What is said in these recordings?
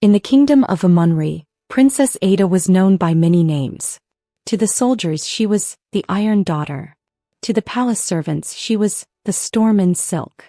In the kingdom of Amunri, Princess Ada was known by many names. To the soldiers she was the Iron Daughter. To the palace servants she was the Storm in Silk.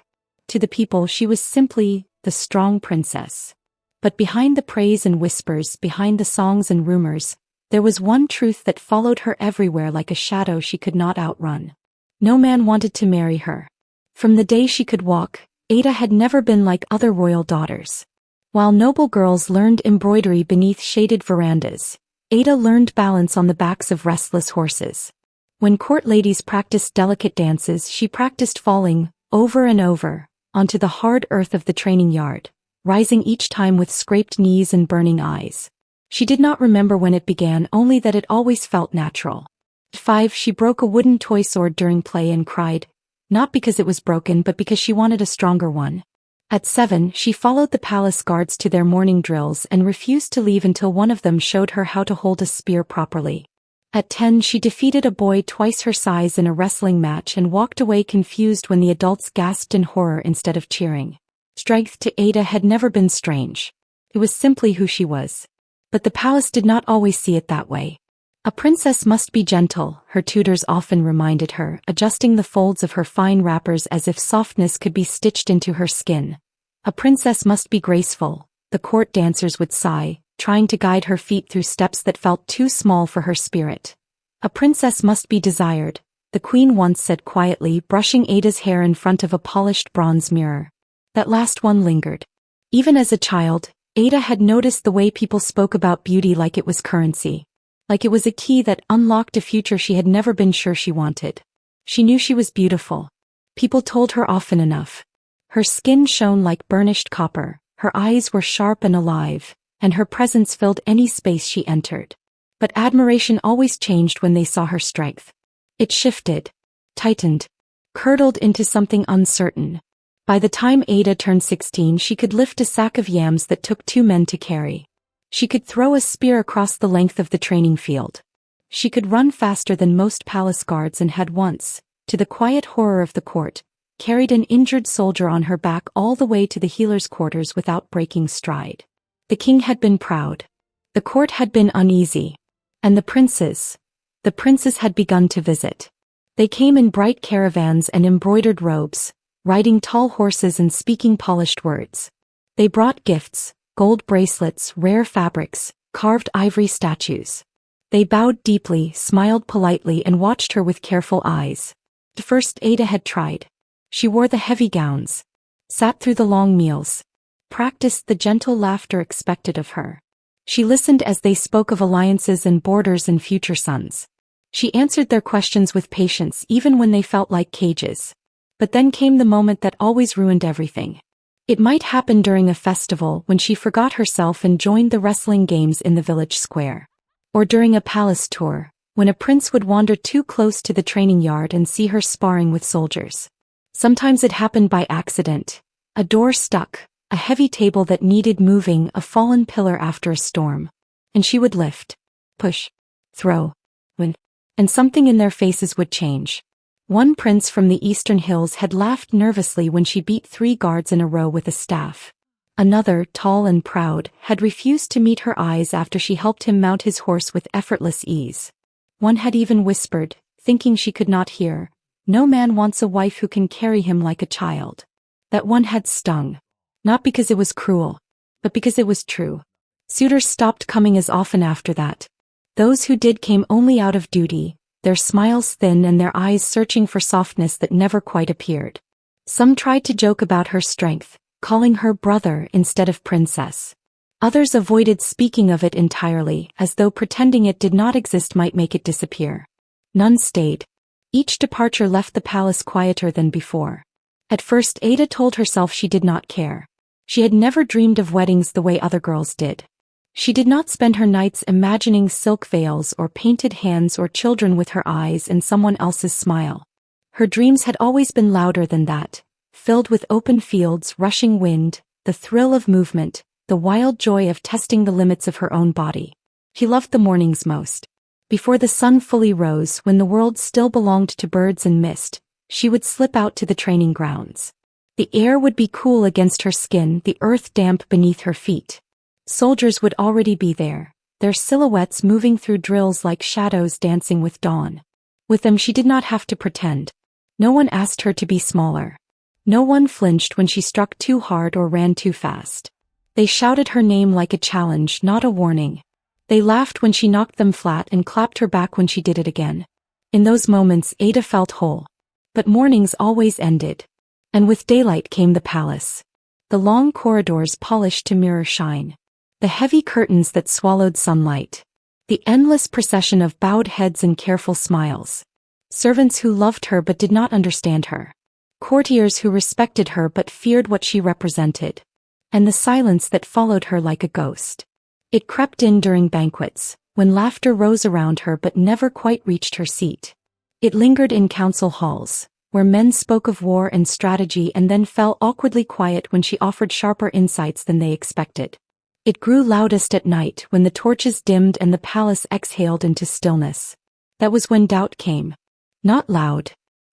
To the people she was simply the Strong Princess. But behind the praise and whispers, behind the songs and rumors, there was one truth that followed her everywhere like a shadow she could not outrun. No man wanted to marry her. From the day she could walk, Ada had never been like other royal daughters. While noble girls learned embroidery beneath shaded verandas, Ada learned balance on the backs of restless horses. When court ladies practiced delicate dances, she practiced falling, over and over, onto the hard earth of the training yard, rising each time with scraped knees and burning eyes. She did not remember when it began, only that it always felt natural. At 5, she broke a wooden toy sword during play and cried, not because it was broken but because she wanted a stronger one. At 7, she followed the palace guards to their morning drills and refused to leave until one of them showed her how to hold a spear properly. At 10, she defeated a boy twice her size in a wrestling match and walked away confused when the adults gasped in horror instead of cheering. Strength to Ada had never been strange. It was simply who she was. But the palace did not always see it that way. A princess must be gentle, her tutors often reminded her, adjusting the folds of her fine wrappers as if softness could be stitched into her skin. A princess must be graceful, the court dancers would sigh, trying to guide her feet through steps that felt too small for her spirit. A princess must be desired, the queen once said quietly, brushing Ada's hair in front of a polished bronze mirror. That last one lingered. Even as a child, Ada had noticed the way people spoke about beauty like it was currency. Like it was a key that unlocked a future she had never been sure she wanted. She knew she was beautiful. People told her often enough. Her skin shone like burnished copper, her eyes were sharp and alive, and her presence filled any space she entered. But admiration always changed when they saw her strength. It shifted, tightened, curdled into something uncertain. By the time Ada turned 16, she could lift a sack of yams that took 2 men to carry. She could throw a spear across the length of the training field. She could run faster than most palace guards and had once, to the quiet horror of the court, carried an injured soldier on her back all the way to the healer's quarters without breaking stride. The king had been proud. The court had been uneasy. And the princes had begun to visit. They came in bright caravans and embroidered robes, riding tall horses and speaking polished words. They brought gifts, gold bracelets, rare fabrics, carved ivory statues. They bowed deeply, smiled politely, and watched her with careful eyes. At first Ada had tried. She wore the heavy gowns, sat through the long meals, practiced the gentle laughter expected of her. She listened as they spoke of alliances and borders and future sons. She answered their questions with patience even when they felt like cages. But then came the moment that always ruined everything. It might happen during a festival when she forgot herself and joined the wrestling games in the village square. Or during a palace tour, when a prince would wander too close to the training yard and see her sparring with soldiers. Sometimes it happened by accident. A door stuck, a heavy table that needed moving, a fallen pillar after a storm. And she would lift, push, throw, win, and something in their faces would change. One prince from the eastern hills had laughed nervously when she beat 3 guards in a row with a staff. Another, tall and proud, had refused to meet her eyes after she helped him mount his horse with effortless ease. One had even whispered, thinking she could not hear, "No man wants a wife who can carry him like a child." That one had stung. Not because it was cruel, but because it was true. Suitors stopped coming as often after that. Those who did came only out of duty, their smiles thin and their eyes searching for softness that never quite appeared. Some tried to joke about her strength, calling her brother instead of princess. Others avoided speaking of it entirely, as though pretending it did not exist might make it disappear. None stayed. Each departure left the palace quieter than before. At first Ada told herself she did not care. She had never dreamed of weddings the way other girls did. She did not spend her nights imagining silk veils or painted hands or children with her eyes and someone else's smile. Her dreams had always been louder than that, filled with open fields, rushing wind, the thrill of movement, the wild joy of testing the limits of her own body. She loved the mornings most. Before the sun fully rose, when the world still belonged to birds and mist, she would slip out to the training grounds. The air would be cool against her skin, the earth damp beneath her feet. Soldiers would already be there, their silhouettes moving through drills like shadows dancing with dawn. With them she did not have to pretend. No one asked her to be smaller. No one flinched when she struck too hard or ran too fast. They shouted her name like a challenge, not a warning. They laughed when she knocked them flat and clapped her back when she did it again. In those moments Ada felt whole. But mornings always ended. And with daylight came the palace. The long corridors polished to mirror shine. The heavy curtains that swallowed sunlight. The endless procession of bowed heads and careful smiles. Servants who loved her but did not understand her. Courtiers who respected her but feared what she represented. And the silence that followed her like a ghost. It crept in during banquets, when laughter rose around her but never quite reached her seat. It lingered in council halls, where men spoke of war and strategy and then fell awkwardly quiet when she offered sharper insights than they expected. It grew loudest at night when the torches dimmed and the palace exhaled into stillness. That was when doubt came. Not loud.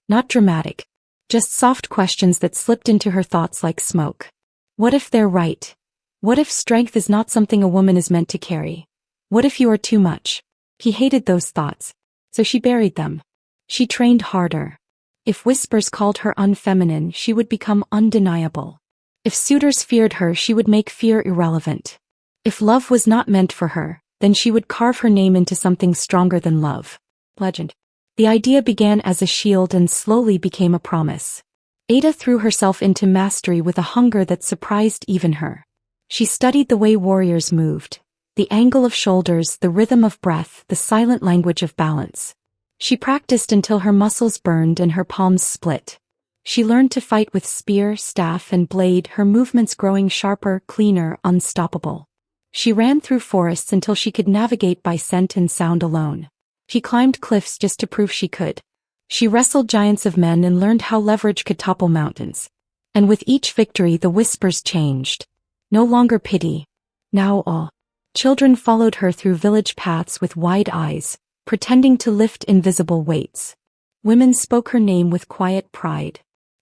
Not dramatic. Just soft questions that slipped into her thoughts like smoke. What if they're right? What if strength is not something a woman is meant to carry? What if you are too much? He hated those thoughts. So she buried them. She trained harder. If whispers called her unfeminine, she would become undeniable. If suitors feared her, she would make fear irrelevant. If love was not meant for her, then she would carve her name into something stronger than love. Legend. The idea began as a shield and slowly became a promise. Ada threw herself into mastery with a hunger that surprised even her. She studied the way warriors moved, the angle of shoulders, the rhythm of breath, the silent language of balance. She practiced until her muscles burned and her palms split. She learned to fight with spear, staff, and blade, her movements growing sharper, cleaner, unstoppable. She ran through forests until she could navigate by scent and sound alone. She climbed cliffs just to prove she could. She wrestled giants of men and learned how leverage could topple mountains. And with each victory the whispers changed. No longer pity. Now awe. Children followed her through village paths with wide eyes, pretending to lift invisible weights. Women spoke her name with quiet pride.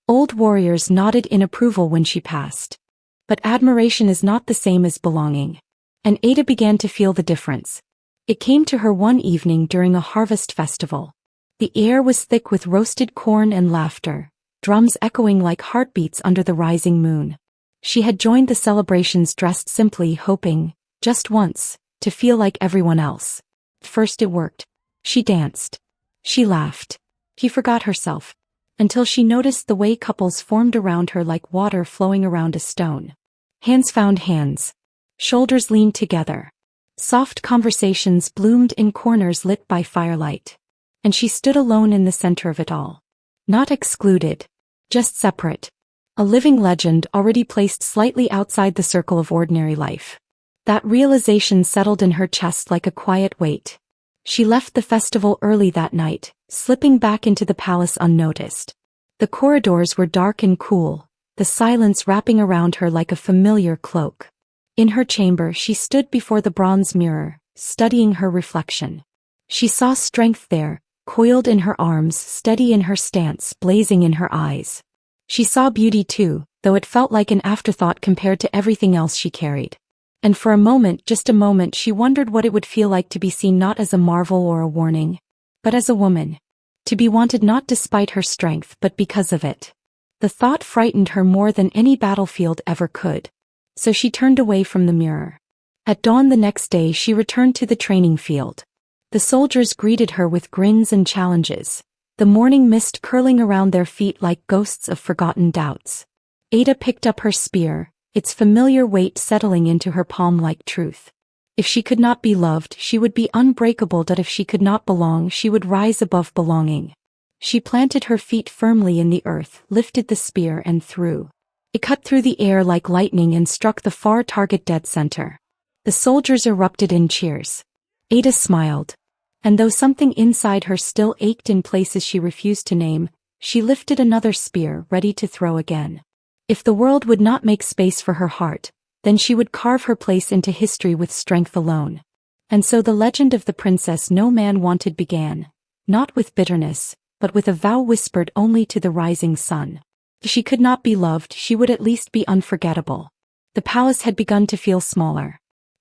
Old warriors nodded in approval when she passed. But admiration is not the same as belonging. And Ada began to feel the difference. It came to her one evening during a harvest festival. The air was thick with roasted corn and laughter, drums echoing like heartbeats under the rising moon. She had joined the celebrations dressed simply, hoping, just once, to feel like everyone else. First it worked. She danced. She laughed. She forgot herself. Until she noticed the way couples formed around her like water flowing around a stone. Hands found hands. Shoulders leaned together. Soft conversations bloomed in corners lit by firelight. And she stood alone in the center of it all. Not excluded. Just separate. A living legend already placed slightly outside the circle of ordinary life. That realization settled in her chest like a quiet weight. She left the festival early that night, slipping back into the palace unnoticed. The corridors were dark and cool, the silence wrapping around her like a familiar cloak. In her chamber she stood before the bronze mirror, studying her reflection. She saw strength there, coiled in her arms, steady in her stance, blazing in her eyes. She saw beauty too, though it felt like an afterthought compared to everything else she carried. And for a moment, just a moment, she wondered what it would feel like to be seen not as a marvel or a warning, but as a woman. To be wanted not despite her strength but because of it. The thought frightened her more than any battlefield ever could. So she turned away from the mirror. At dawn the next day she returned to the training field. The soldiers greeted her with grins and challenges, the morning mist curling around their feet like ghosts of forgotten doubts. Ada picked up her spear, its familiar weight settling into her palm like truth. If she could not be loved, she would be unbreakable, but if she could not belong, she would rise above belonging. She planted her feet firmly in the earth, lifted the spear and threw. It cut through the air like lightning and struck the far target dead center. The soldiers erupted in cheers. Ada smiled. And though something inside her still ached in places she refused to name, she lifted another spear, ready to throw again. If the world would not make space for her heart, then she would carve her place into history with strength alone. And so the legend of the princess no man wanted began, not with bitterness, but with a vow whispered only to the rising sun. If she could not be loved, she would at least be unforgettable. The palace had begun to feel smaller.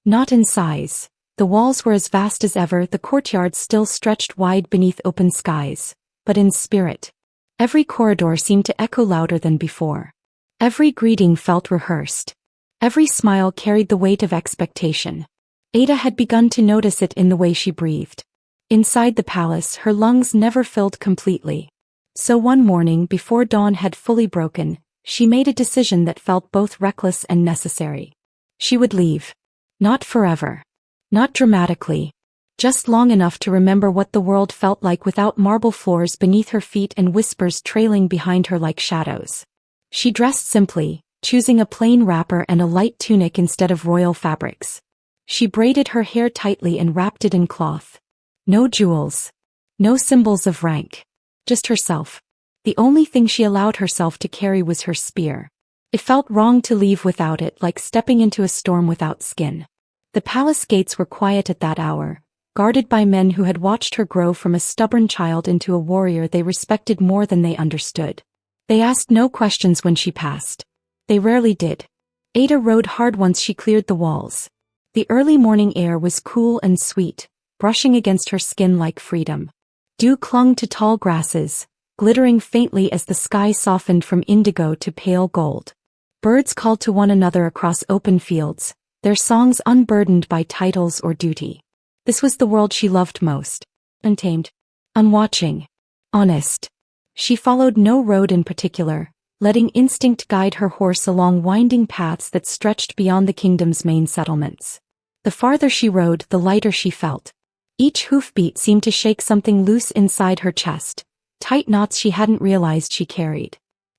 Not in size. The walls were as vast as ever, the courtyard still stretched wide beneath open skies. But in spirit. Every corridor seemed to echo louder than before. Every greeting felt rehearsed. Every smile carried the weight of expectation. Ada had begun to notice it in the way she breathed. Inside the palace, her lungs never filled completely. So one morning, before dawn had fully broken, she made a decision that felt both reckless and necessary. She would leave. Not forever. Not dramatically. Just long enough to remember what the world felt like without marble floors beneath her feet and whispers trailing behind her like shadows. She dressed simply, choosing a plain wrapper and a light tunic instead of royal fabrics. She braided her hair tightly and wrapped it in cloth. No jewels. No symbols of rank. Just herself. The only thing she allowed herself to carry was her spear. It felt wrong to leave without it, like stepping into a storm without skin. The palace gates were quiet at that hour, guarded by men who had watched her grow from a stubborn child into a warrior they respected more than they understood. They asked no questions when she passed. They rarely did. Ada rode hard once she cleared the walls. The early morning air was cool and sweet, brushing against her skin like freedom. Dew clung to tall grasses, glittering faintly as the sky softened from indigo to pale gold. Birds called to one another across open fields, their songs unburdened by titles or duty. This was the world she loved most. Untamed. Unwatching. Honest. She followed no road in particular, letting instinct guide her horse along winding paths that stretched beyond the kingdom's main settlements. The farther she rode, the lighter she felt. Each hoofbeat seemed to shake something loose inside her chest, tight knots she hadn't realized she carried.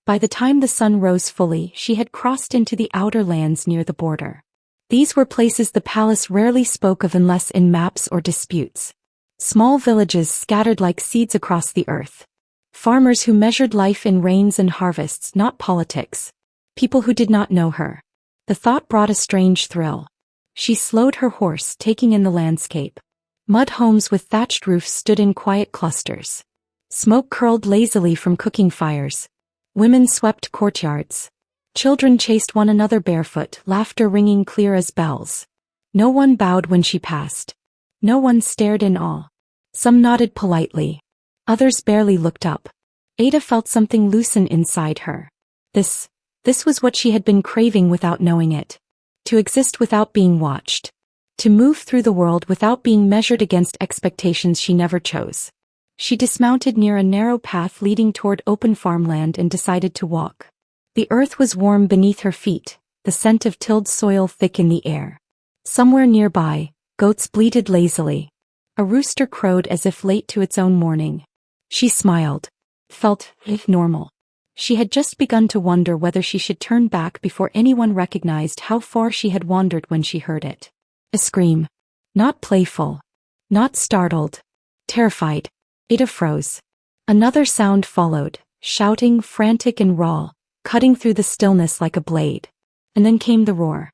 By the time the sun rose fully, she had crossed into the outer lands near the border. These were places the palace rarely spoke of unless in maps or disputes. Small villages scattered like seeds across the earth. Farmers who measured life in rains and harvests, not politics. People who did not know her. The thought brought a strange thrill. She slowed her horse, taking in the landscape. Mud homes with thatched roofs stood in quiet clusters. Smoke curled lazily from cooking fires. Women swept courtyards. Children chased one another barefoot, laughter ringing clear as bells. No one bowed when she passed. No one stared in awe. Some nodded politely. Others barely looked up. Ada felt something loosen inside her. This was what she had been craving without knowing it. To exist without being watched. To move through the world without being measured against expectations she never chose. She dismounted near a narrow path leading toward open farmland and decided to walk. The earth was warm beneath her feet, the scent of tilled soil thick in the air. Somewhere nearby, goats bleated lazily. A rooster crowed as if late to its own morning. She smiled. Felt normal. She had just begun to wonder whether she should turn back before anyone recognized how far she had wandered when she heard it. A scream. Not playful. Not startled. Terrified. Ada froze. Another sound followed, shouting, frantic and raw, cutting through the stillness like a blade. And then came the roar.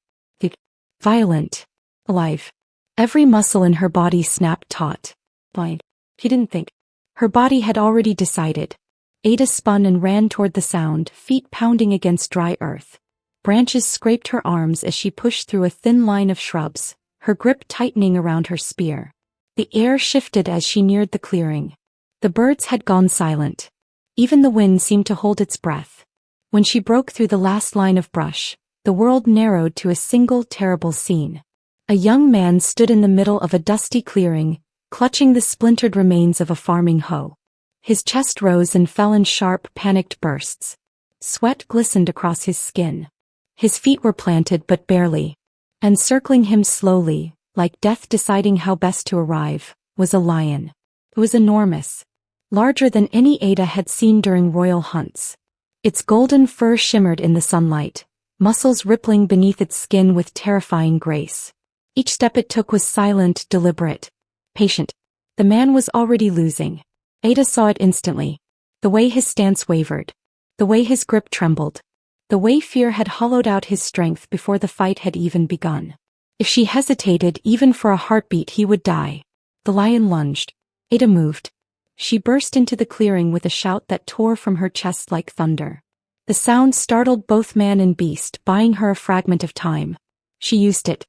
Violent. Alive. Every muscle in her body snapped taut. Blind. She didn't think. Her body had already decided. Ada spun and ran toward the sound, feet pounding against dry earth. Branches scraped her arms as she pushed through a thin line of shrubs, her grip tightening around her spear. The air shifted as she neared the clearing. The birds had gone silent. Even the wind seemed to hold its breath. When she broke through the last line of brush, the world narrowed to a single terrible scene. A young man stood in the middle of a dusty clearing, clutching the splintered remains of a farming hoe. His chest rose and fell in sharp, panicked bursts. Sweat glistened across his skin. His feet were planted but barely. And circling him slowly, like death deciding how best to arrive, was a lion. It was enormous. Larger than any Ada had seen during royal hunts. Its golden fur shimmered in the sunlight, muscles rippling beneath its skin with terrifying grace. Each step it took was silent, deliberate, patient. The man was already losing. Ada saw it instantly. The way his stance wavered. The way his grip trembled. The way fear had hollowed out his strength before the fight had even begun. If she hesitated even for a heartbeat, he would die. The lion lunged. Ada moved. She burst into the clearing with a shout that tore from her chest like thunder. The sound startled both man and beast, buying her a fragment of time. She used it.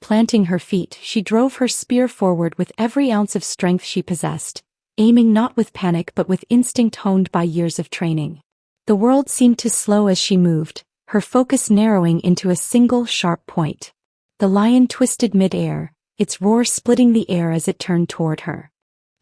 Planting her feet, she drove her spear forward with every ounce of strength she possessed, aiming not with panic but with instinct honed by years of training. The world seemed to slow as she moved, her focus narrowing into a single sharp point. The lion twisted mid-air, its roar splitting the air as it turned toward her.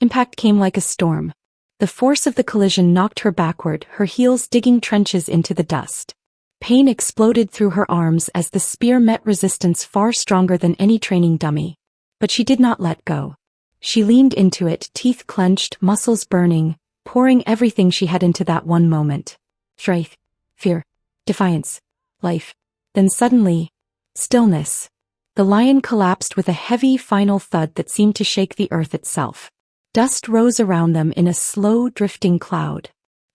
Impact came like a storm. The force of the collision knocked her backward, her heels digging trenches into the dust. Pain exploded through her arms as the spear met resistance far stronger than any training dummy. But she did not let go. She leaned into it, teeth clenched, muscles burning, pouring everything she had into that one moment. Strength, fear, defiance, life. Then suddenly, stillness. The lion collapsed with a heavy final thud that seemed to shake the earth itself. Dust rose around them in a slow, drifting cloud.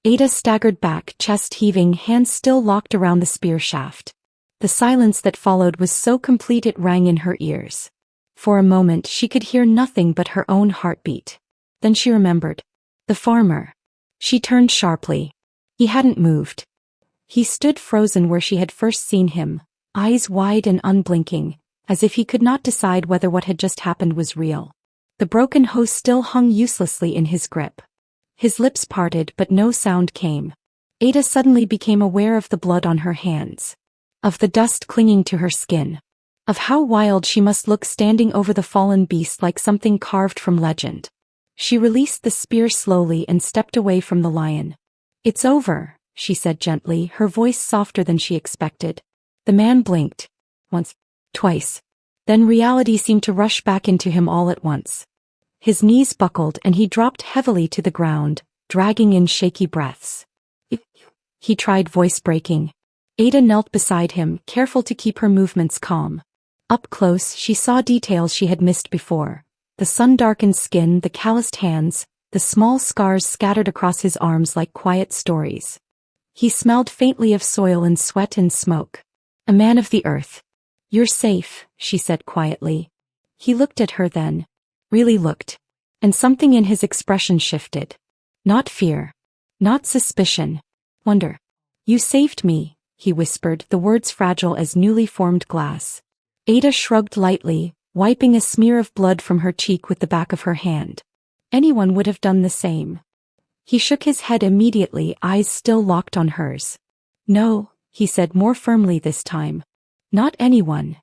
Ada staggered back, chest heaving, hands still locked around the spear shaft. The silence that followed was so complete it rang in her ears. For a moment she could hear nothing but her own heartbeat. Then she remembered. The farmer. She turned sharply. He hadn't moved. He stood frozen where she had first seen him, eyes wide and unblinking, as if he could not decide whether what had just happened was real. The broken hose still hung uselessly in his grip. His lips parted but no sound came. Ada suddenly became aware of the blood on her hands. Of the dust clinging to her skin. Of how wild she must look standing over the fallen beast like something carved from legend. She released the spear slowly and stepped away from the lion. "It's over," she said gently, her voice softer than she expected. The man blinked. Once. Twice. Then reality seemed to rush back into him all at once. His knees buckled and he dropped heavily to the ground, dragging in shaky breaths. He tried, voice breaking. Ada knelt beside him, careful to keep her movements calm. Up close, she saw details she had missed before. The sun-darkened skin, the calloused hands, the small scars scattered across his arms like quiet stories. He smelled faintly of soil and sweat and smoke. A man of the earth. "You're safe," she said quietly. He looked at her then. Really looked. And something in his expression shifted. Not fear. Not suspicion. Wonder. "You saved me," he whispered, the words fragile as newly formed glass. Ada shrugged lightly, wiping a smear of blood from her cheek with the back of her hand. Anyone would have done the same. He shook his head immediately, eyes still locked on hers. "No," he said more firmly this time. "Not anyone."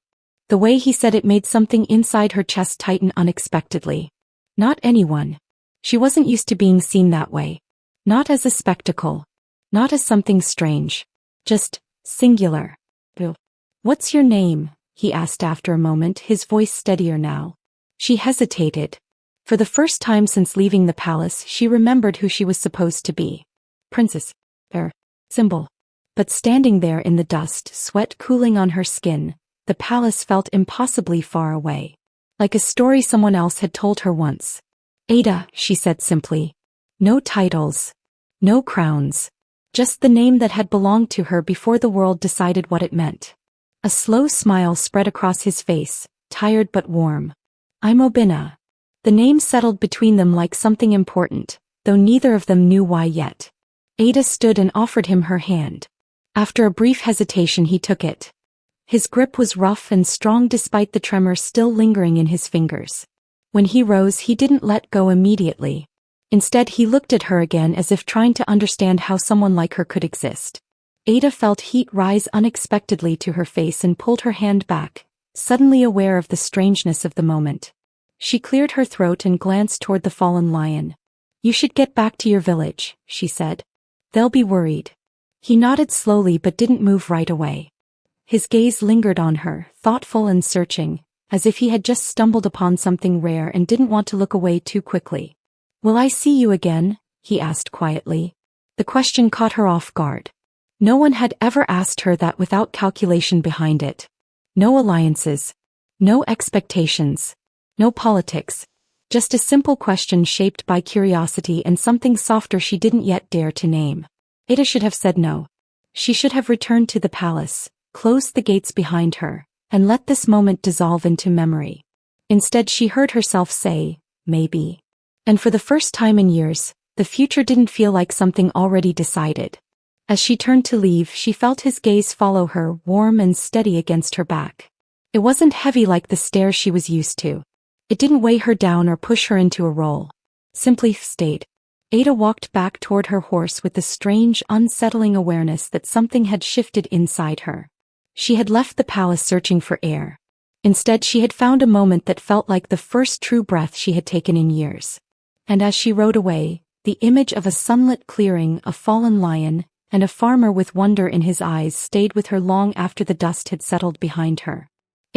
The way he said it made something inside her chest tighten unexpectedly. Not anyone. She wasn't used to being seen that way. Not as a spectacle. Not as something strange. Just singular. "What's your name?" he asked after a moment, his voice steadier now. She hesitated. For the first time since leaving the palace, she remembered who she was supposed to be. Princess. Symbol. But standing there in the dust, sweat cooling on her skin, the palace felt impossibly far away. Like a story someone else had told her once. "Ada," she said simply. No titles. No crowns. Just the name that had belonged to her before the world decided what it meant. A slow smile spread across his face, tired but warm. "I'm Obina." The name settled between them like something important, though neither of them knew why yet. Ada stood and offered him her hand. After a brief hesitation he took it. His grip was rough and strong despite the tremor still lingering in his fingers. When he rose he didn't let go immediately. Instead he looked at her again as if trying to understand how someone like her could exist. Ada felt heat rise unexpectedly to her face and pulled her hand back, suddenly aware of the strangeness of the moment. She cleared her throat and glanced toward the fallen lion. "You should get back to your village," she said. "They'll be worried." He nodded slowly but didn't move right away. His gaze lingered on her, thoughtful and searching, as if he had just stumbled upon something rare and didn't want to look away too quickly. "Will I see you again?" he asked quietly. The question caught her off guard. No one had ever asked her that without calculation behind it. No alliances. No expectations. No politics. Just a simple question shaped by curiosity and something softer she didn't yet dare to name. Ada should have said no. She should have returned to the palace, closed the gates behind her, and let this moment dissolve into memory. Instead she heard herself say, maybe. And for the first time in years, the future didn't feel like something already decided. As she turned to leave, she felt his gaze follow her, warm and steady against her back. It wasn't heavy like the stairs she was used to. It didn't weigh her down or push her into a role. Simply stayed. Ada walked back toward her horse with the strange, unsettling awareness that something had shifted inside her. She had left the palace searching for air. Instead, she had found a moment that felt like the first true breath she had taken in years. And as she rode away, the image of a sunlit clearing, a fallen lion, and a farmer with wonder in his eyes stayed with her long after the dust had settled behind her.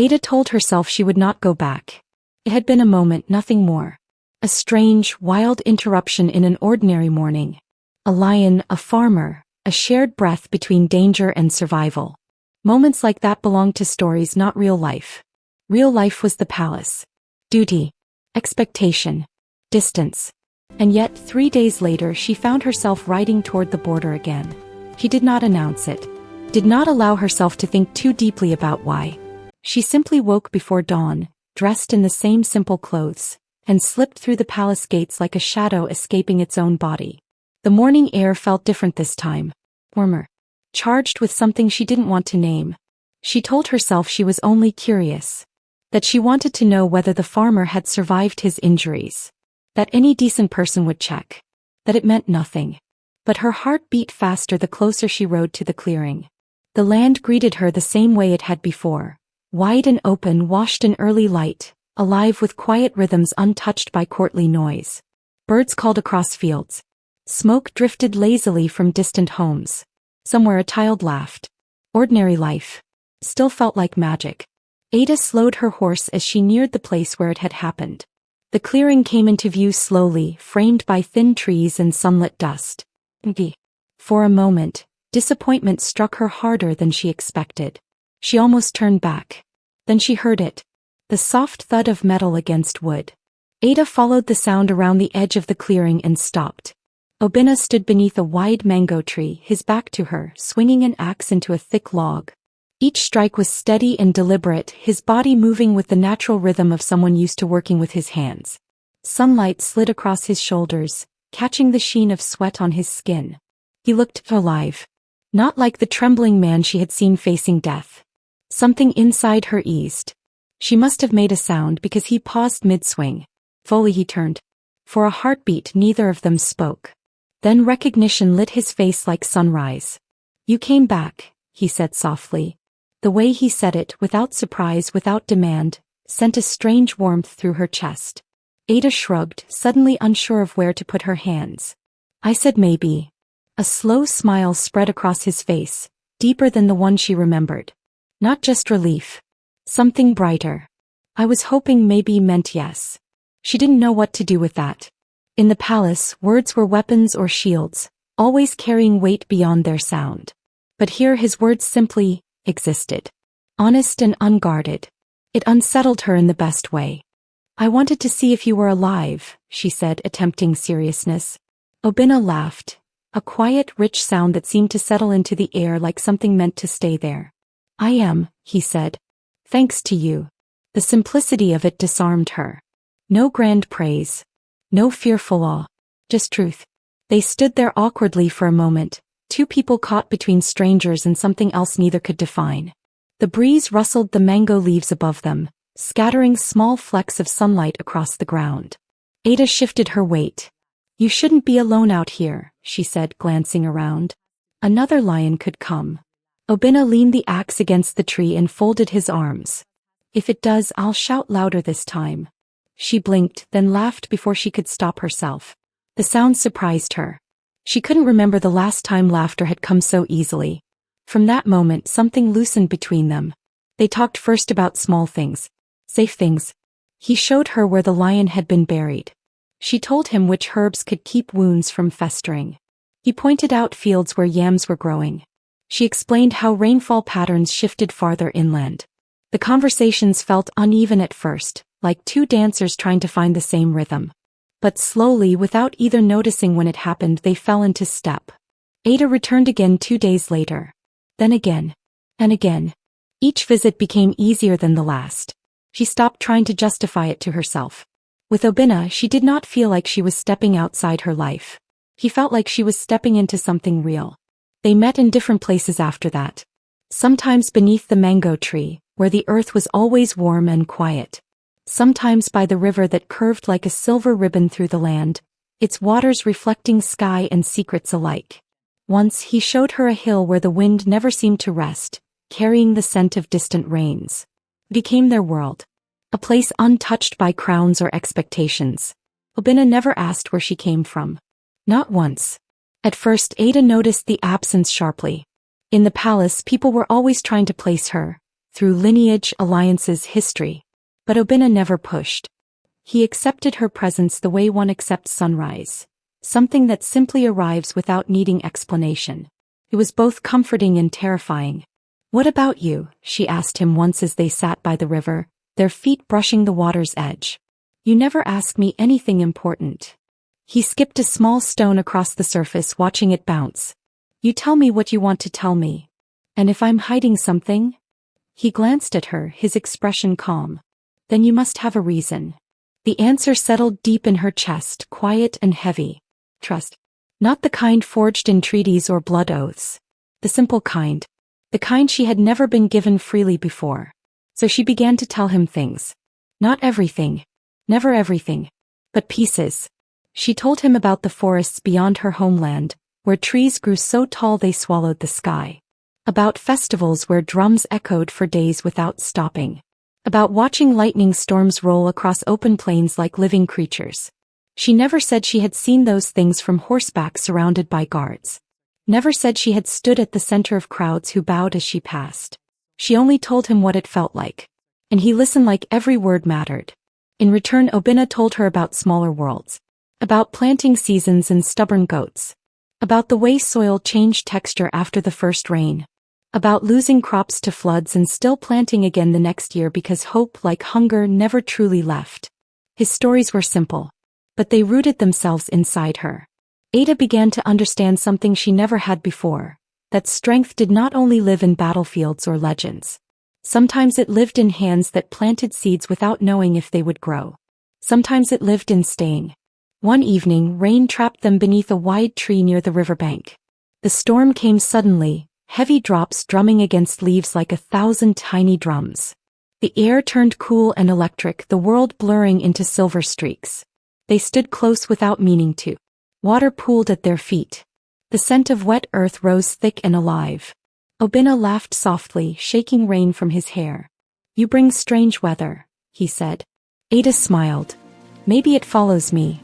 Ada told herself she would not go back. It had been a moment, nothing more. A strange, wild interruption in an ordinary morning. A lion, a farmer, a shared breath between danger and survival. Moments like that belonged to stories, not real life. Real life was the palace. Duty. Expectation. Distance. And yet, 3 days later, she found herself riding toward the border again. She did not announce it. Did not allow herself to think too deeply about why. She simply woke before dawn, dressed in the same simple clothes, and slipped through the palace gates like a shadow escaping its own body. The morning air felt different this time. Warmer. Charged with something she didn't want to name. She told herself she was only curious. That she wanted to know whether the farmer had survived his injuries. That any decent person would check. That it meant nothing. But her heart beat faster the closer she rode to the clearing. The land greeted her the same way it had before. Wide and open, washed in early light, alive with quiet rhythms untouched by courtly noise. Birds called across fields. Smoke drifted lazily from distant homes. Somewhere a child laughed. Ordinary life. Still felt like magic. Ada slowed her horse as she neared the place where it had happened. The clearing came into view slowly, framed by thin trees and sunlit dust. For a moment, disappointment struck her harder than she expected. She almost turned back. Then she heard it. The soft thud of metal against wood. Ada followed the sound around the edge of the clearing and stopped. Obina stood beneath a wide mango tree, his back to her, swinging an axe into a thick log. Each strike was steady and deliberate, his body moving with the natural rhythm of someone used to working with his hands. Sunlight slid across his shoulders, catching the sheen of sweat on his skin. He looked alive. Not like the trembling man she had seen facing death. Something inside her eased. She must have made a sound because he paused mid-swing. Fully he turned. For a heartbeat, neither of them spoke. Then recognition lit his face like sunrise. "You came back," he said softly. The way he said it, without surprise, without demand, sent a strange warmth through her chest. Ada shrugged, suddenly unsure of where to put her hands. "I said maybe." A slow smile spread across his face, deeper than the one she remembered. Not just relief. Something brighter. "I was hoping maybe meant yes." She didn't know what to do with that. In the palace, words were weapons or shields, always carrying weight beyond their sound. But here his words simply existed. Honest and unguarded. It unsettled her in the best way. "I wanted to see if you were alive," she said, attempting seriousness. Obina laughed. A quiet, rich sound that seemed to settle into the air like something meant to stay there. "I am," he said. "Thanks to you." The simplicity of it disarmed her. No grand praise. No fearful awe. Just truth. They stood there awkwardly for a moment, two people caught between strangers and something else neither could define. The breeze rustled the mango leaves above them, scattering small flecks of sunlight across the ground. Ada shifted her weight. "You shouldn't be alone out here," she said, glancing around. "Another lion could come." Obina leaned the axe against the tree and folded his arms. "If it does, I'll shout louder this time." She blinked, then laughed before she could stop herself. The sound surprised her. She couldn't remember the last time laughter had come so easily. From that moment, something loosened between them. They talked first about small things. Safe things. He showed her where the lion had been buried. She told him which herbs could keep wounds from festering. He pointed out fields where yams were growing. She explained how rainfall patterns shifted farther inland. The conversations felt uneven at first, like two dancers trying to find the same rhythm. But slowly, without either noticing when it happened, they fell into step. Ada returned again 2 days later. Then again. And again. Each visit became easier than the last. She stopped trying to justify it to herself. With Obina, she did not feel like she was stepping outside her life. He felt like she was stepping into something real. They met in different places after that. Sometimes beneath the mango tree, where the earth was always warm and quiet. Sometimes by the river that curved like a silver ribbon through the land, its waters reflecting sky and secrets alike. Once he showed her a hill where the wind never seemed to rest, carrying the scent of distant rains. It became their world. A place untouched by crowns or expectations. Obina never asked where she came from. Not once. At first Ada noticed the absence sharply. In the palace people were always trying to place her, through lineage, alliances, history. But Obina never pushed. He accepted her presence the way one accepts sunrise. Something that simply arrives without needing explanation. It was both comforting and terrifying. "What about you?" she asked him once as they sat by the river, their feet brushing the water's edge. "You never ask me anything important." He skipped a small stone across the surface, watching it bounce. "You tell me what you want to tell me. And if I'm hiding something?" He glanced at her, his expression calm. "Then you must have a reason." The answer settled deep in her chest, quiet and heavy. Trust. Not the kind forged in treaties or blood oaths. The simple kind. The kind she had never been given freely before. So she began to tell him things. Not everything. Never everything. But pieces. She told him about the forests beyond her homeland, where trees grew so tall they swallowed the sky. About festivals where drums echoed for days without stopping. About watching lightning storms roll across open plains like living creatures. She never said she had seen those things from horseback surrounded by guards. Never said she had stood at the center of crowds who bowed as she passed. She only told him what it felt like. And he listened like every word mattered. In return, Obina told her about smaller worlds. About planting seasons and stubborn goats. About the way soil changed texture after the first rain. About losing crops to floods and still planting again the next year because hope, like hunger, never truly left. His stories were simple. But they rooted themselves inside her. Ada began to understand something she never had before. That strength did not only live in battlefields or legends. Sometimes it lived in hands that planted seeds without knowing if they would grow. Sometimes it lived in staying. One evening, rain trapped them beneath a wide tree near the riverbank. The storm came suddenly, heavy drops drumming against leaves like 1,000 tiny drums. The air turned cool and electric, the world blurring into silver streaks. They stood close without meaning to. Water pooled at their feet. The scent of wet earth rose thick and alive. Obina laughed softly, shaking rain from his hair. "You bring strange weather," he said. Ada smiled. "Maybe it follows me."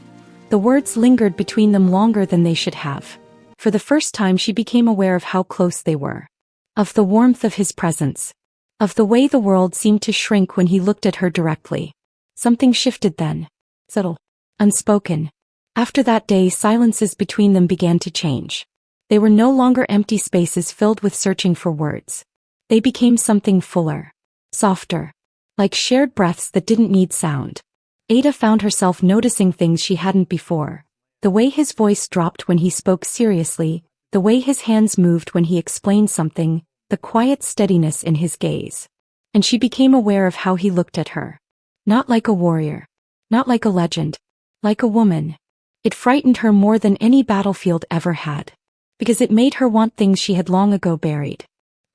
The words lingered between them longer than they should have. For the first time she became aware of how close they were. Of the warmth of his presence. Of the way the world seemed to shrink when he looked at her directly. Something shifted then. Subtle. Unspoken. After that day, silences between them began to change. They were no longer empty spaces filled with searching for words. They became something fuller. Softer. Like shared breaths that didn't need sound. Ada found herself noticing things she hadn't before. The way his voice dropped when he spoke seriously, the way his hands moved when he explained something, the quiet steadiness in his gaze. And she became aware of how he looked at her. Not like a warrior. Not like a legend. Like a woman. It frightened her more than any battlefield ever had. Because it made her want things she had long ago buried.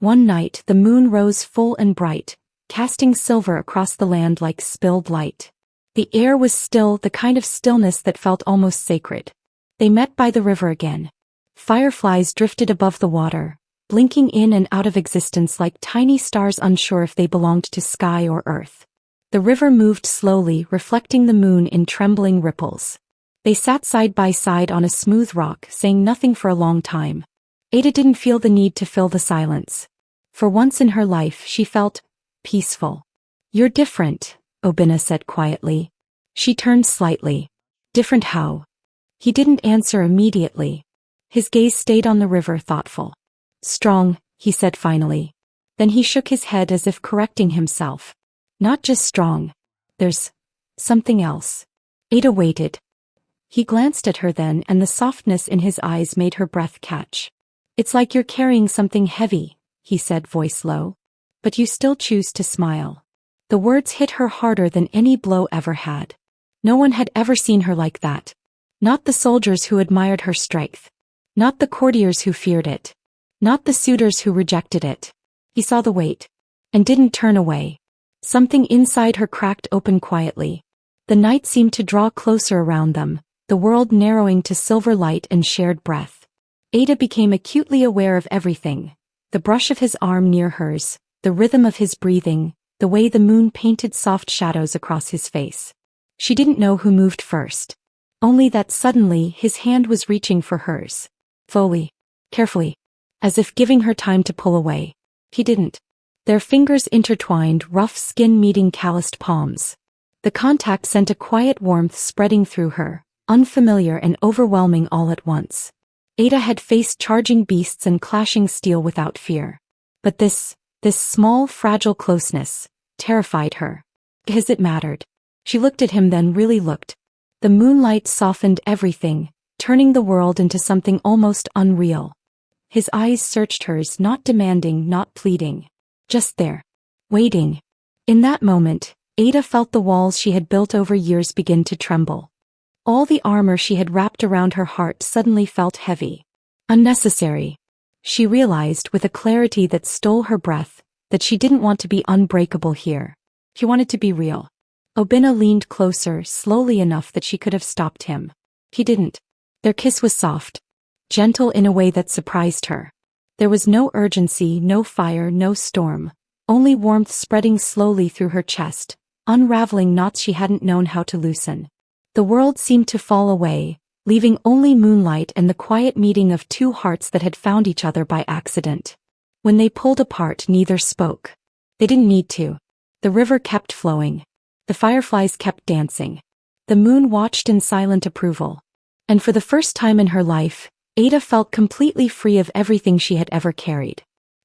One night, the moon rose full and bright, casting silver across the land like spilled light. The air was still, the kind of stillness that felt almost sacred. They met by the river again. Fireflies drifted above the water, blinking in and out of existence like tiny stars unsure if they belonged to sky or earth. The river moved slowly, reflecting the moon in trembling ripples. They sat side by side on a smooth rock, saying nothing for a long time. Ada didn't feel the need to fill the silence. For once in her life, she felt peaceful. "You're different," Obina said quietly. She turned slightly. "Different how?" He didn't answer immediately. His gaze stayed on the river, thoughtful. "Strong," he said finally. Then he shook his head as if correcting himself. "Not just strong. There's something else." Ada waited. He glanced at her then, and the softness in his eyes made her breath catch. "It's like you're carrying something heavy," he said, voice low. "But you still choose to smile." The words hit her harder than any blow ever had. No one had ever seen her like that. Not the soldiers who admired her strength. Not the courtiers who feared it. Not the suitors who rejected it. He saw the weight. and didn't turn away. Something inside her cracked open quietly. The night seemed to draw closer around them, the world narrowing to silver light and shared breath. Ada became acutely aware of everything: the brush of his arm near hers, the rhythm of his breathing, the way the moon painted soft shadows across his face. She didn't know who moved first. Only that suddenly his hand was reaching for hers. Slowly, carefully, as if giving her time to pull away. He didn't. Their fingers intertwined, rough skin meeting calloused palms. The contact sent a quiet warmth spreading through her, unfamiliar and overwhelming all at once. Ada had faced charging beasts and clashing steel without fear. But this small, fragile closeness terrified her. Because it mattered. She looked at him, then really looked. The moonlight softened everything, turning the world into something almost unreal. His eyes searched hers, not demanding, not pleading. Just there. Waiting. In that moment, Ada felt the walls she had built over years begin to tremble. All the armor she had wrapped around her heart suddenly felt heavy. Unnecessary. She realized with a clarity that stole her breath that she didn't want to be unbreakable here. She wanted to be real. Obinna leaned closer, slowly enough that she could have stopped him. He didn't. Their kiss was soft, gentle in a way that surprised her. There was no urgency, no fire, no storm, only warmth spreading slowly through her chest, unraveling knots she hadn't known how to loosen. The world seemed to fall away, leaving only moonlight and the quiet meeting of two hearts that had found each other by accident. When they pulled apart, neither spoke. They didn't need to. The river kept flowing. The fireflies kept dancing. The moon watched in silent approval. And for the first time in her life, Ada felt completely free of everything she had ever carried.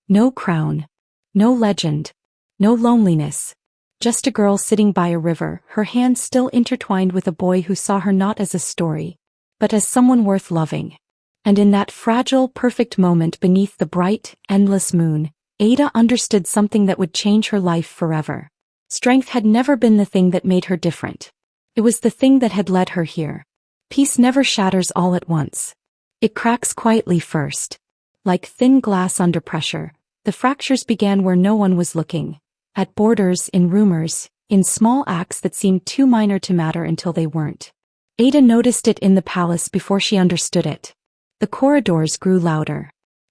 No crown. No legend. No loneliness. Just a girl sitting by a river, her hands still intertwined with a boy who saw her not as a story, but as someone worth loving. And in that fragile, perfect moment beneath the bright, endless moon, Ada understood something that would change her life forever. Strength had never been the thing that made her different. It was the thing that had led her here. Peace never shatters all at once. It cracks quietly first. Like thin glass under pressure, the fractures began where no one was looking. At borders, in rumors, in small acts that seemed too minor to matter until they weren't. Ada noticed it in the palace before she understood it. The corridors grew louder.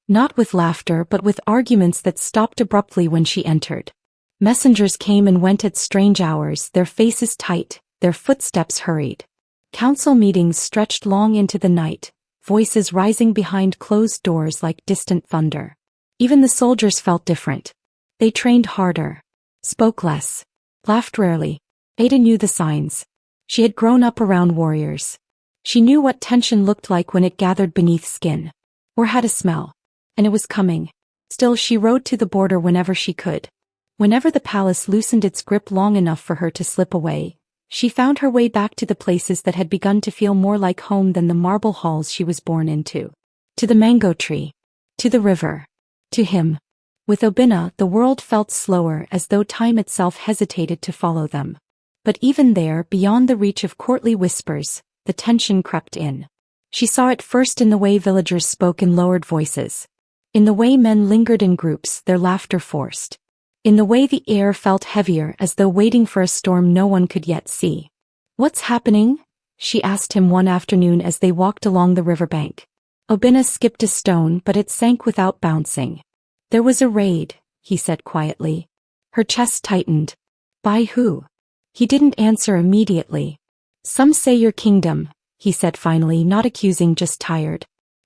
Not with laughter but with arguments that stopped abruptly when she entered. Messengers came and went at strange hours, their faces tight, their footsteps hurried. Council meetings stretched long into the night, voices rising behind closed doors like distant thunder. Even the soldiers felt different. They trained harder, spoke less, laughed rarely. Ada knew the signs. She had grown up around warriors. She knew what tension looked like when it gathered beneath skin, or had a smell. And it was coming. Still, she rode to the border whenever she could. Whenever the palace loosened its grip long enough for her to slip away, she found her way back to the places that had begun to feel more like home than the marble halls she was born into. To the mango tree. To the river. To him. With Obinna, the world felt slower, as though time itself hesitated to follow them. But even there, beyond the reach of courtly whispers, the tension crept in. She saw it first in the way villagers spoke in lowered voices. In the way men lingered in groups, their laughter forced. In the way the air felt heavier, as though waiting for a storm no one could yet see. "What's happening?" she asked him one afternoon as they walked along the riverbank. Obinna skipped a stone, but it sank without bouncing. "There was a raid," he said quietly. Her chest tightened. "By who?" He didn't answer immediately. "Some say your kingdom," he said finally, not accusing, just tired.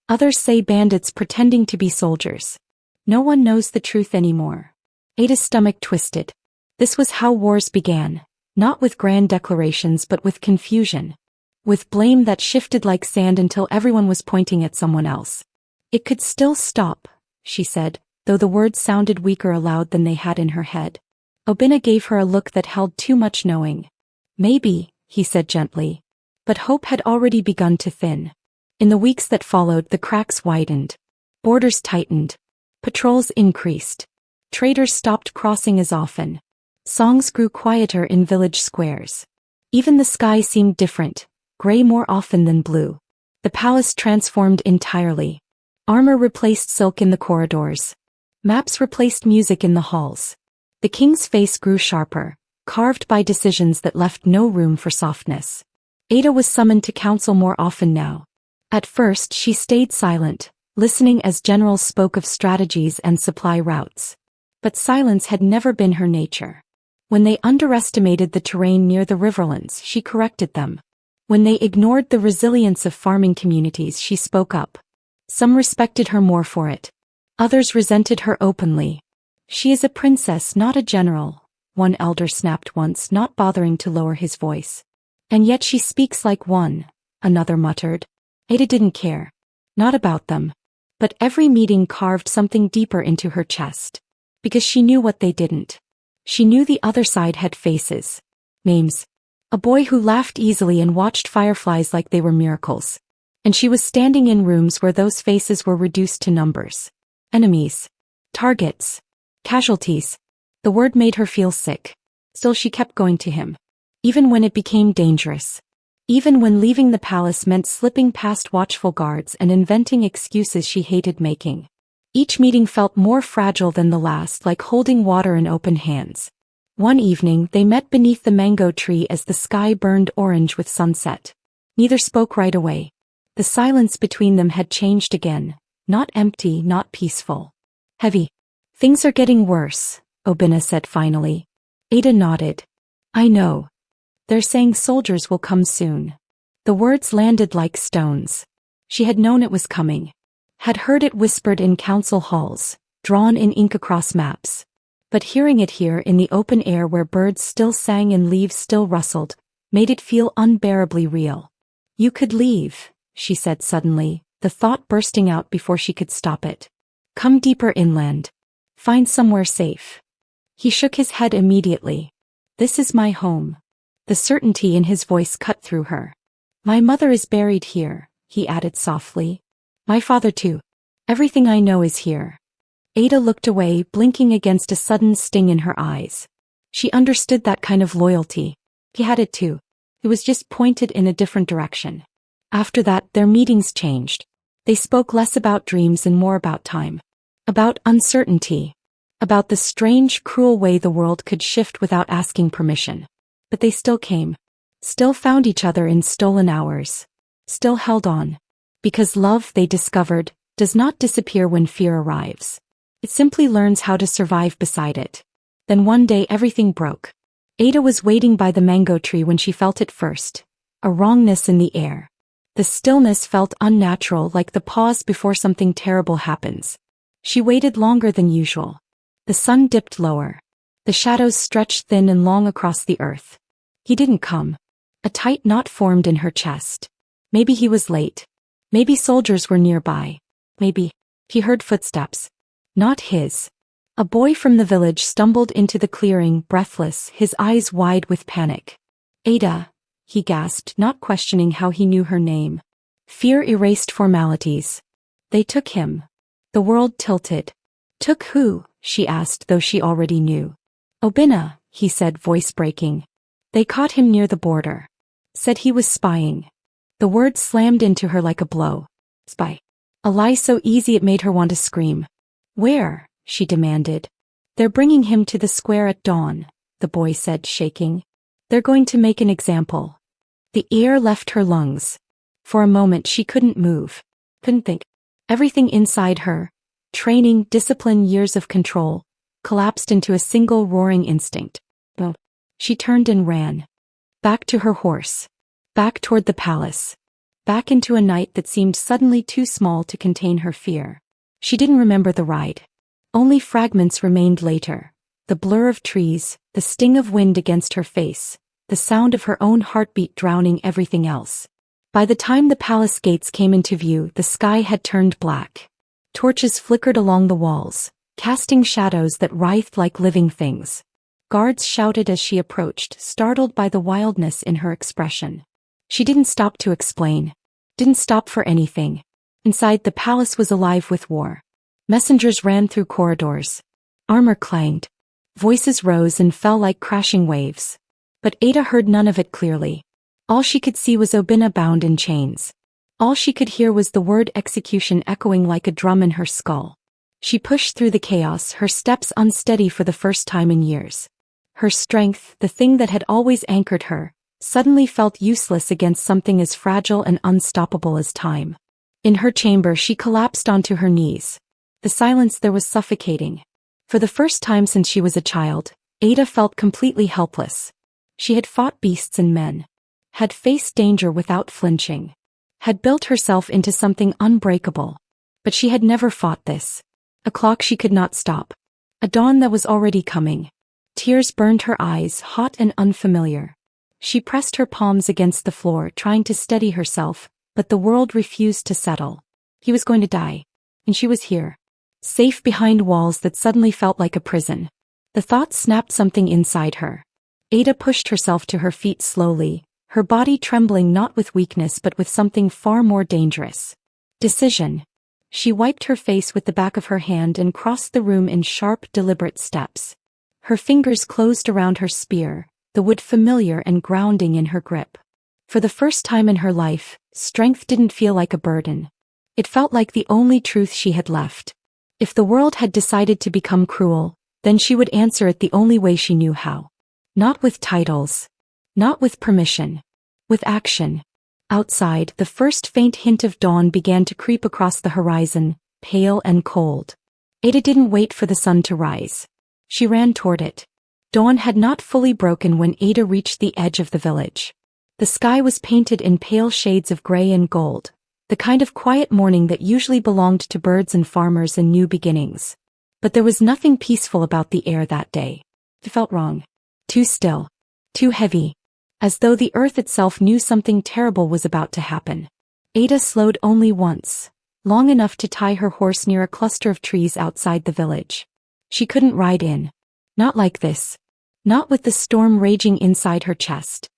"Others say bandits pretending to be soldiers. No one knows the truth anymore." Ada's stomach twisted. This was how wars began, not with grand declarations but with confusion. With blame that shifted like sand until everyone was pointing at someone else. "It could still stop," she said, though the words sounded weaker aloud than they had in her head. Obinna gave her a look that held too much knowing. "Maybe," he said gently. But hope had already begun to thin. In the weeks that followed, the cracks widened. Borders tightened. Patrols increased. Traders stopped crossing as often. Songs grew quieter in village squares. Even the sky seemed different, gray more often than blue. The palace transformed entirely. Armor replaced silk in the corridors. Maps replaced music in the halls. The king's face grew sharper, carved by decisions that left no room for softness. Ada was summoned to council more often now. At first she stayed silent, listening as generals spoke of strategies and supply routes. But silence had never been her nature. When they underestimated the terrain near the riverlands, she corrected them. When they ignored the resilience of farming communities, she spoke up. Some respected her more for it. Others resented her openly. "She is a princess, not a general," one elder snapped once, not bothering to lower his voice. "And yet she speaks like one," another muttered. Ada didn't care. Not about them. But every meeting carved something deeper into her chest. Because she knew what they didn't. She knew the other side had faces. Names. A boy who laughed easily and watched fireflies like they were miracles. And she was standing in rooms where those faces were reduced to numbers. Enemies. Targets. Casualties. The word made her feel sick. Still she kept going to him. Even when it became dangerous. Even when leaving the palace meant slipping past watchful guards and inventing excuses she hated making. Each meeting felt more fragile than the last, like holding water in open hands. One evening they met beneath the mango tree as the sky burned orange with sunset. Neither spoke right away. The silence between them had changed again. Not empty, not peaceful. Heavy. "Things are getting worse," Obina said finally. Ada nodded. "I know. They're saying soldiers will come soon." The words landed like stones. She had known it was coming. Had heard it whispered in council halls, drawn in ink across maps. But hearing it here in the open air where birds still sang and leaves still rustled, made it feel unbearably real. "You could leave," she said suddenly, the thought bursting out before she could stop it. "Come deeper inland. Find somewhere safe." He shook his head immediately. "This is my home." The certainty in his voice cut through her. "My mother is buried here," he added softly. "My father too. Everything I know is here." Ada looked away, blinking against a sudden sting in her eyes. She understood that kind of loyalty. He had it too. It was just pointed in a different direction. After that, their meetings changed. They spoke less about dreams and more about time. About uncertainty. About the strange, cruel way the world could shift without asking permission. But they still came. Still found each other in stolen hours. Still held on. Because love, they discovered, does not disappear when fear arrives. It simply learns how to survive beside it. Then one day everything broke. Ada was waiting by the mango tree when she felt it first. A wrongness in the air. The stillness felt unnatural, like the pause before something terrible happens. She waited longer than usual. The sun dipped lower. The shadows stretched thin and long across the earth. He didn't come. A tight knot formed in her chest. Maybe he was late. Maybe soldiers were nearby. Maybe. He heard footsteps. Not his. A boy from the village stumbled into the clearing, breathless, his eyes wide with panic. "Ada," he gasped, not questioning how he knew her name. Fear erased formalities. "They took him." The world tilted. "Took who?" she asked, though she already knew. "Obina," he said, voice breaking. "They caught him near the border. Said he was spying." The word slammed into her like a blow. Spy. A lie so easy it made her want to scream. "Where?" she demanded. "They're bringing him to the square at dawn," the boy said, shaking. "They're going to make an example." The air left her lungs. For a moment she couldn't move. Couldn't think. Everything inside her, training, discipline, years of control, collapsed into a single roaring instinct. Well, she turned and ran. Back to her horse. Back toward the palace. Back into a night that seemed suddenly too small to contain her fear. She didn't remember the ride. Only fragments remained later. The blur of trees, the sting of wind against her face, the sound of her own heartbeat drowning everything else. By the time the palace gates came into view, the sky had turned black. Torches flickered along the walls, casting shadows that writhed like living things. Guards shouted as she approached, startled by the wildness in her expression. She didn't stop to explain. Didn't stop for anything. Inside, the palace was alive with war. Messengers ran through corridors. Armor clanged. Voices rose and fell like crashing waves. But Ada heard none of it clearly. All she could see was Obina bound in chains. All she could hear was the word execution echoing like a drum in her skull. She pushed through the chaos, her steps unsteady for the first time in years. Her strength, the thing that had always anchored her, suddenly felt useless against something as fragile and unstoppable as time. In her chamber she collapsed onto her knees. The silence there was suffocating. For the first time since she was a child, Ada felt completely helpless. She had fought beasts and men. Had faced danger without flinching. Had built herself into something unbreakable. But she had never fought this. A clock she could not stop. A dawn that was already coming. Tears burned her eyes, hot and unfamiliar. She pressed her palms against the floor, trying to steady herself, but the world refused to settle. He was going to die. And she was here. Safe behind walls that suddenly felt like a prison. The thought snapped something inside her. Ada pushed herself to her feet slowly, her body trembling not with weakness but with something far more dangerous. Decision. She wiped her face with the back of her hand and crossed the room in sharp, deliberate steps. Her fingers closed around her spear, the wood familiar and grounding in her grip. For the first time in her life, strength didn't feel like a burden. It felt like the only truth she had left. If the world had decided to become cruel, then she would answer it the only way she knew how. Not with titles. Not with permission. With action. Outside, the first faint hint of dawn began to creep across the horizon, pale and cold. Ada didn't wait for the sun to rise. She ran toward it. Dawn had not fully broken when Ada reached the edge of the village. The sky was painted in pale shades of gray and gold, the kind of quiet morning that usually belonged to birds and farmers and new beginnings. But there was nothing peaceful about the air that day. It felt wrong. Too still. Too heavy. As though the earth itself knew something terrible was about to happen. Ada slowed only once, long enough to tie her horse near a cluster of trees outside the village. She couldn't ride in. Not like this. Not with the storm raging inside her chest.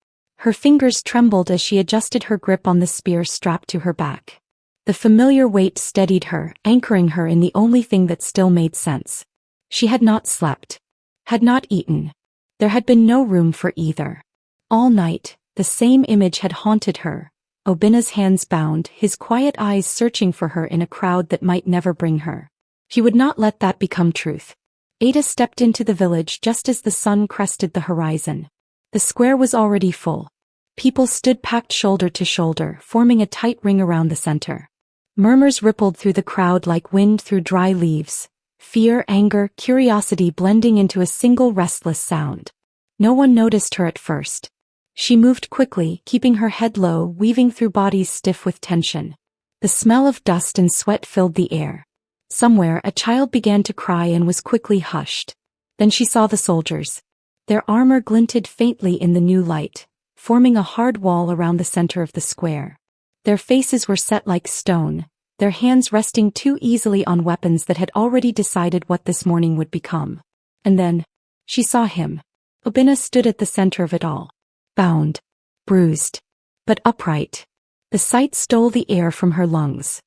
Her fingers trembled as she adjusted her grip on the spear strapped to her back. The familiar weight steadied her, anchoring her in the only thing that still made sense. She had not slept. Had not eaten. There had been no room for either. All night, the same image had haunted her. Obina's hands bound, his quiet eyes searching for her in a crowd that might never bring her. He would not let that become truth. Ada stepped into the village just as the sun crested the horizon. The square was already full. People stood packed shoulder to shoulder, forming a tight ring around the center. Murmurs rippled through the crowd like wind through dry leaves. Fear, anger, curiosity blending into a single restless sound. No one noticed her at first. She moved quickly, keeping her head low, weaving through bodies stiff with tension. The smell of dust and sweat filled the air. Somewhere, a child began to cry and was quickly hushed. Then she saw the soldiers. Their armor glinted faintly in the new light, forming a hard wall around the center of the square. Their faces were set like stone, their hands resting too easily on weapons that had already decided what this morning would become. And then, she saw him. Obina stood at the center of it all. Bound. Bruised. But upright. The sight stole the air from her lungs.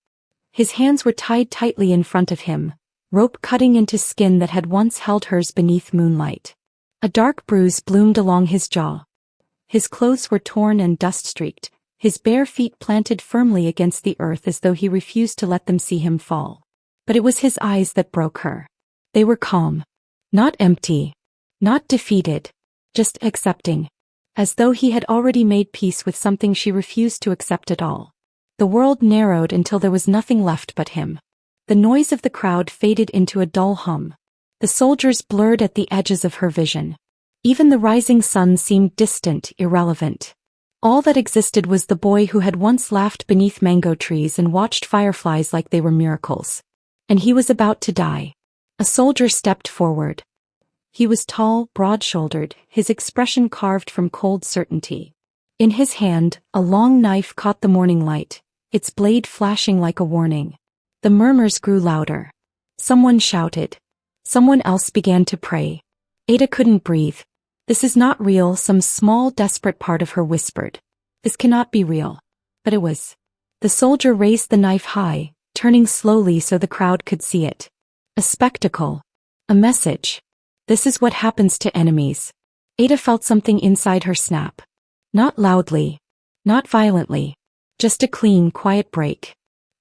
His hands were tied tightly in front of him, rope cutting into skin that had once held hers beneath moonlight. A dark bruise bloomed along his jaw. His clothes were torn and dust-streaked, his bare feet planted firmly against the earth as though he refused to let them see him fall. But it was his eyes that broke her. They were calm. Not empty. Not defeated. Just accepting. As though he had already made peace with something she refused to accept at all. The world narrowed until there was nothing left but him. The noise of the crowd faded into a dull hum. The soldiers blurred at the edges of her vision. Even the rising sun seemed distant, irrelevant. All that existed was the boy who had once laughed beneath mango trees and watched fireflies like they were miracles. And he was about to die. A soldier stepped forward. He was tall, broad-shouldered, his expression carved from cold certainty. In his hand, a long knife caught the morning light, its blade flashing like a warning. The murmurs grew louder. Someone shouted. Someone else began to pray. Ada couldn't breathe. This is not real, some small, desperate part of her whispered. This cannot be real. But it was. The soldier raised the knife high, turning slowly so the crowd could see it. A spectacle. A message. This is what happens to enemies. Ada felt something inside her snap. Not loudly. Not violently. Just a clean, quiet break.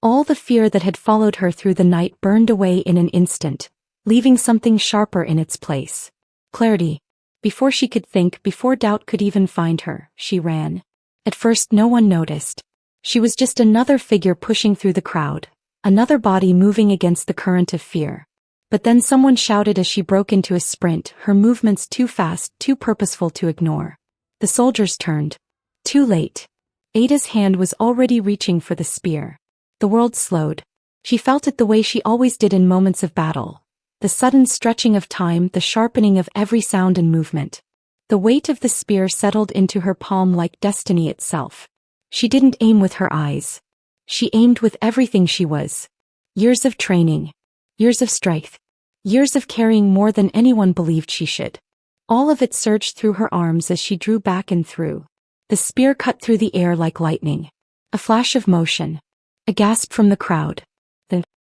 All the fear that had followed her through the night burned away in an instant, leaving something sharper in its place. Clarity. Before she could think, before doubt could even find her, she ran. At first no one noticed. She was just another figure pushing through the crowd, another body moving against the current of fear. But then someone shouted as she broke into a sprint, her movements too fast, too purposeful to ignore. The soldiers turned. Too late. Ada's hand was already reaching for the spear. The world slowed. She felt it the way she always did in moments of battle. The sudden stretching of time, the sharpening of every sound and movement. The weight of the spear settled into her palm like destiny itself. She didn't aim with her eyes. She aimed with everything she was. Years of training. Years of strength. Years of carrying more than anyone believed she should. All of it surged through her arms as she drew back and threw. The spear cut through the air like lightning. A flash of motion. A gasp from the crowd.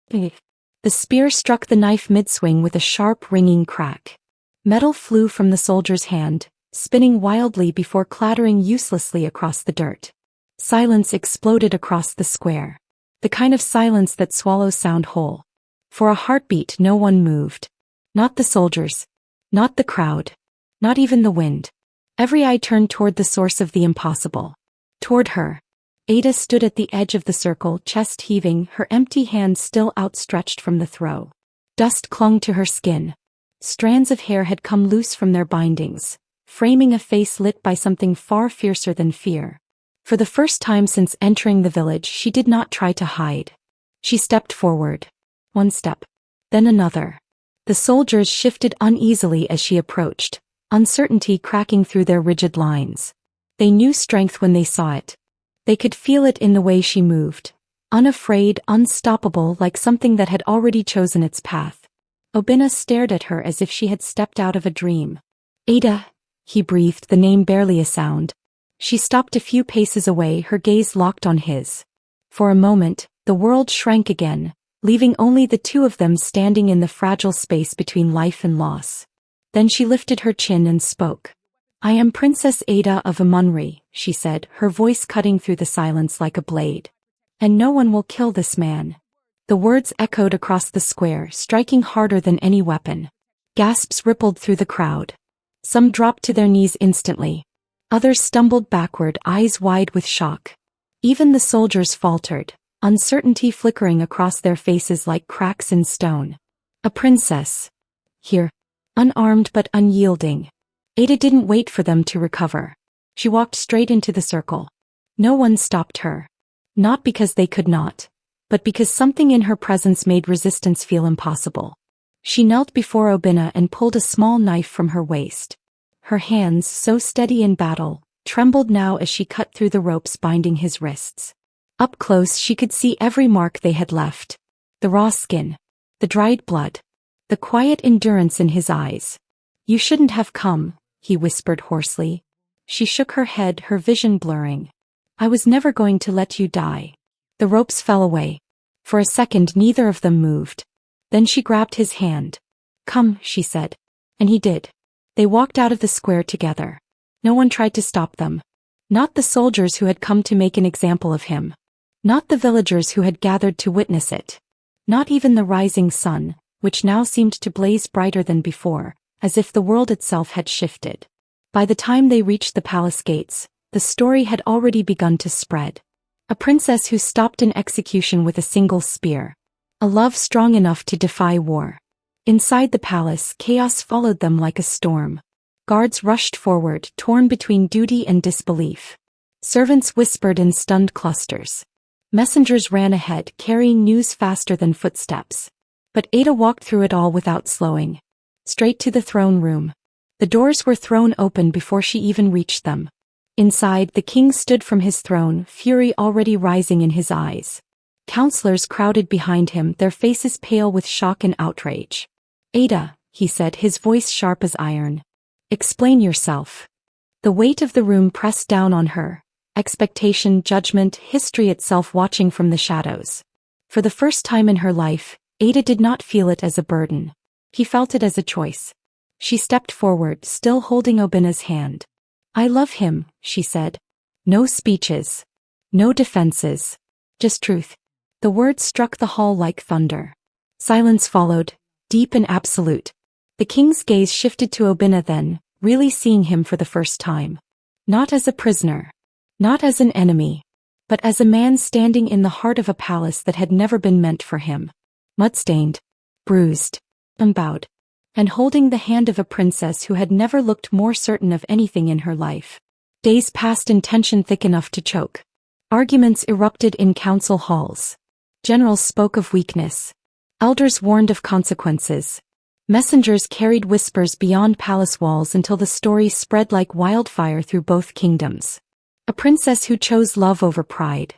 The spear struck the knife mid-swing with a sharp, ringing crack. Metal flew from the soldier's hand, spinning wildly before clattering uselessly across the dirt. Silence exploded across the square. The kind of silence that swallows sound whole. For a heartbeat no one moved. Not the soldiers. Not the crowd. Not even the wind. Every eye turned toward the source of the impossible. Toward her. Ada stood at the edge of the circle, chest heaving, her empty hand still outstretched from the throw. Dust clung to her skin. Strands of hair had come loose from their bindings, framing a face lit by something far fiercer than fear. For the first time since entering the village, she did not try to hide. She stepped forward. One step. Then another. The soldiers shifted uneasily as she approached, uncertainty cracking through their rigid lines. They knew strength when they saw it. They could feel it in the way she moved. Unafraid, unstoppable, like something that had already chosen its path. Obina stared at her as if she had stepped out of a dream. Ada, he breathed, the name barely a sound. She stopped a few paces away, her gaze locked on his. For a moment, the world shrank again, leaving only the two of them standing in the fragile space between life and loss. Then she lifted her chin and spoke. I am Princess Ada of Amunri, she said, her voice cutting through the silence like a blade. And no one will kill this man. The words echoed across the square, striking harder than any weapon. Gasps rippled through the crowd. Some dropped to their knees instantly. Others stumbled backward, eyes wide with shock. Even the soldiers faltered, uncertainty flickering across their faces like cracks in stone. A princess. Here. Unarmed but unyielding. Ada didn't wait for them to recover. She walked straight into the circle. No one stopped her. Not because they could not, but because something in her presence made resistance feel impossible. She knelt before Obina and pulled a small knife from her waist. Her hands, so steady in battle, trembled now as she cut through the ropes binding his wrists. Up close she could see every mark they had left. The raw skin. The dried blood. The quiet endurance in his eyes. You shouldn't have come, he whispered hoarsely. She shook her head, her vision blurring. I was never going to let you die. The ropes fell away. For a second neither of them moved. Then she grabbed his hand. Come, she said. And he did. They walked out of the square together. No one tried to stop them. Not the soldiers who had come to make an example of him. Not the villagers who had gathered to witness it. Not even the rising sun, which now seemed to blaze brighter than before, as if the world itself had shifted. By the time they reached the palace gates, the story had already begun to spread. A princess who stopped an execution with a single spear. A love strong enough to defy war. Inside the palace, chaos followed them like a storm. Guards rushed forward, torn between duty and disbelief. Servants whispered in stunned clusters. Messengers ran ahead, carrying news faster than footsteps. But Ada walked through it all without slowing. Straight to the throne room. The doors were thrown open before she even reached them. Inside, the king stood from his throne, fury already rising in his eyes. Counselors crowded behind him, their faces pale with shock and outrage. Ada, he said, his voice sharp as iron. Explain yourself. The weight of the room pressed down on her. Expectation, judgment, history itself watching from the shadows. For the first time in her life, Ada did not feel it as a burden. He felt it as a choice. She stepped forward, still holding Obina's hand. I love him, she said. No speeches. No defenses. Just truth. The words struck the hall like thunder. Silence followed, deep and absolute. The king's gaze shifted to Obina then, really seeing him for the first time. Not as a prisoner. Not as an enemy. But as a man standing in the heart of a palace that had never been meant for him. Mud-stained, bruised, and bowed. And holding the hand of a princess who had never looked more certain of anything in her life. Days passed in tension thick enough to choke. Arguments erupted in council halls. Generals spoke of weakness. Elders warned of consequences. Messengers carried whispers beyond palace walls until the story spread like wildfire through both kingdoms. A princess who chose love over pride.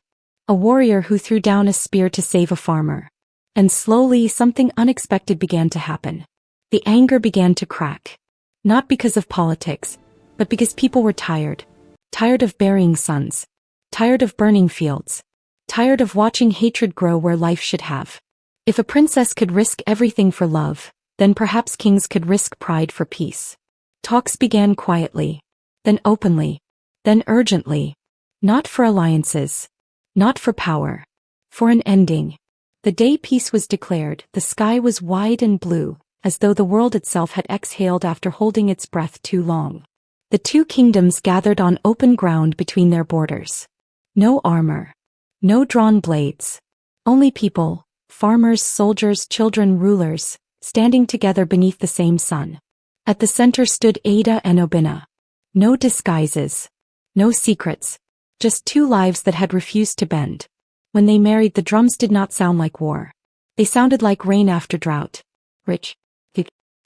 A warrior who threw down a spear to save a farmer. And slowly something unexpected began to happen. The anger began to crack. Not because of politics, but because people were tired. Tired of burying sons. Tired of burning fields. Tired of watching hatred grow where life should have. If a princess could risk everything for love, then perhaps kings could risk pride for peace. Talks began quietly, then openly, then urgently. Not for alliances. Not for power. For an ending. The day peace was declared, the sky was wide and blue, as though the world itself had exhaled after holding its breath too long. The two kingdoms gathered on open ground between their borders. No armor. No drawn blades. Only people, farmers, soldiers, children, rulers, standing together beneath the same sun. At the center stood Ada and Obina. No disguises. No secrets. Just two lives that had refused to bend. When they married, the drums did not sound like war. They sounded like rain after drought. Rich.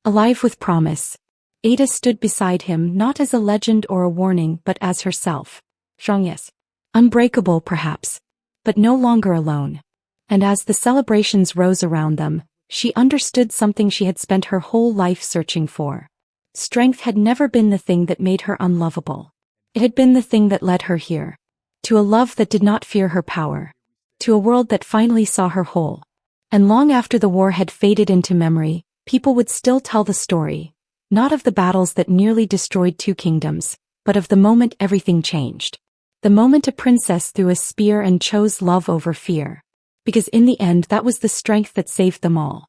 Alive with promise. Ada stood beside him not as a legend or a warning but as herself. Strong, yes. Unbreakable perhaps. But no longer alone. And as the celebrations rose around them, she understood something she had spent her whole life searching for. Strength had never been the thing that made her unlovable. It had been the thing that led her here. To a love that did not fear her power. To a world that finally saw her whole. And long after the war had faded into memory, people would still tell the story. Not of the battles that nearly destroyed two kingdoms, but of the moment everything changed. The moment a princess threw a spear and chose love over fear. Because in the end that was the strength that saved them all.